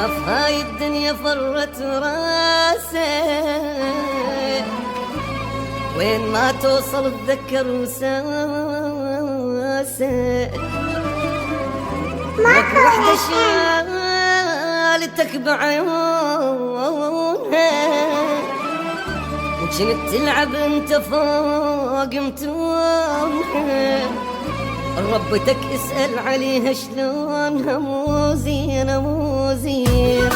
هاي الدنيا فرت راسك، وين ما توصل تذكر وساسك. لك وحدة شالتك بعيونها، وكنت تلعب انت فوق متونها. ربتك اسأل عليها شلونها مو زينة مو زينة.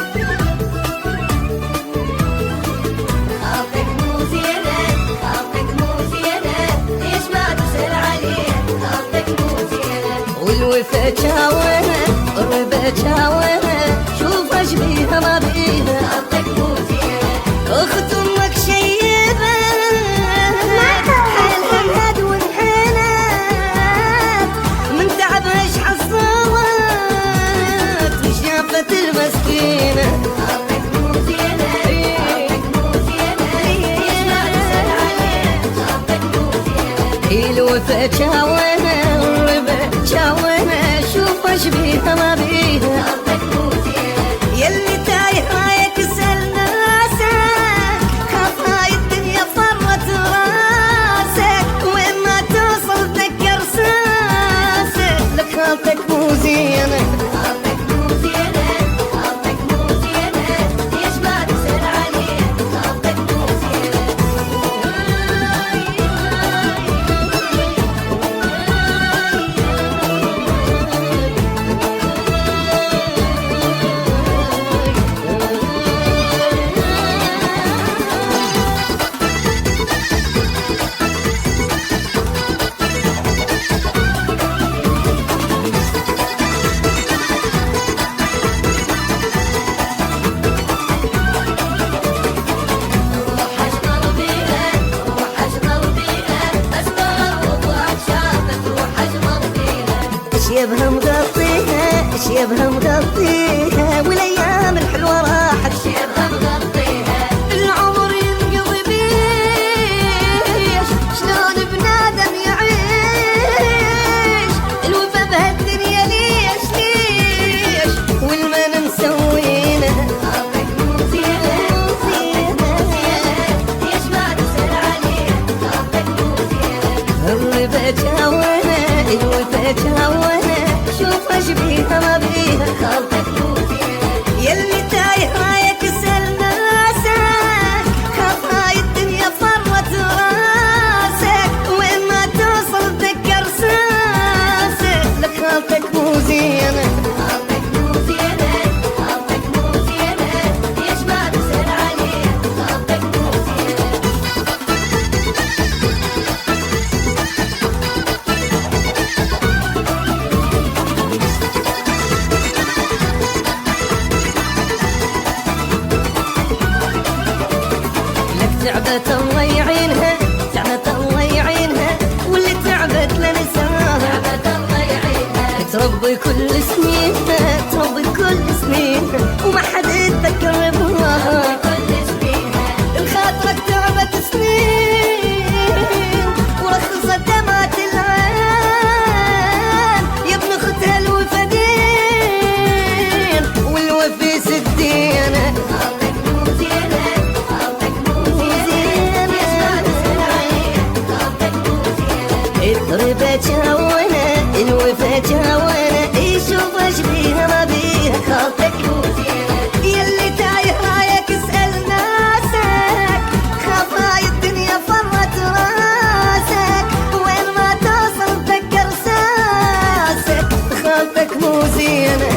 خالتك مو زينة خالتك مو زينة، ليش ما تسأل عليها؟ خالتك مو زينة. والوفا جاوها الربا جاوها، شوف اش بيها ما بيها. خالتك مو زينة. اخت امك شيبة حالها انهد وانحنت، من تعبها اش حصلت وشافت المسكينة. خالتك مو زينة خالتك مو زينة، ليش ما تسأل عليها؟ خالتك مو زينة. الوفا جاوها الربا جاوها، شوف اش بيها ما بيها. خالتك مو زينة. يلي تايه رايك اسأل ناسك، خاف هاي الدنيا فرت راسك، وين ما توصل تذكر ساسك. لك خالتك مو زينة خالتك مو زينة خالتك مو زينة، ليش ما تسأل عليها؟ خالتك مو زينة. روح اشغل بيها روح اشغل بيها، اشغل وضعك شافت. روح اشغل بيها شيبها مغطيها شيبها مغطيها، والايام الحلوة راحت. شيبها مغطيها. العمر ينقضي بيش شلون بنادم يعيش، الوفا بهالدنيا ليش ليش والمن مسوينه. خالتك مو زينة خالتك مو زينة، ليش ما تسأل عليها؟ خالتك مو زينة. الربا جاونا الوفا جاونا، شوف اش بيها ما بيها. خالتك مو زينة. يلي تايه رايك اسأل ناسك، خاف هاي الدنيا فرت راسك، وين ما توصل تذكر ساسك. لك خالتك مو زينة خالتك مو زينة خالتك مو زينة، ليش ما تسأل عليها؟ خالتك مو زينة. لك تعبت الله يعينها تعبت الله يعينها، واللي تعبت لنساها. تعبت الله يعينها. تربي كل سنينها تربي كل سنينها، وما حد يتذكر بها. كل سنينها. الخاطرك تعبت سنين ورخصت دمعة العين، يا ابن اختها الوفدين والوفي سدينه. خالتك مو زينة خالتك مو زينة، ليش ما تسأل عليها؟ خالتك مو زينة. الربا جاونا الوفا جاونا، يشوف اش بيها ما بيها. خالتك مو زينة. يلي تايه رايك اسأل ناسك، خاف هاي الدنيا فرت راسك، وين ما توصل تذكر ساسك. خالتك مو زينة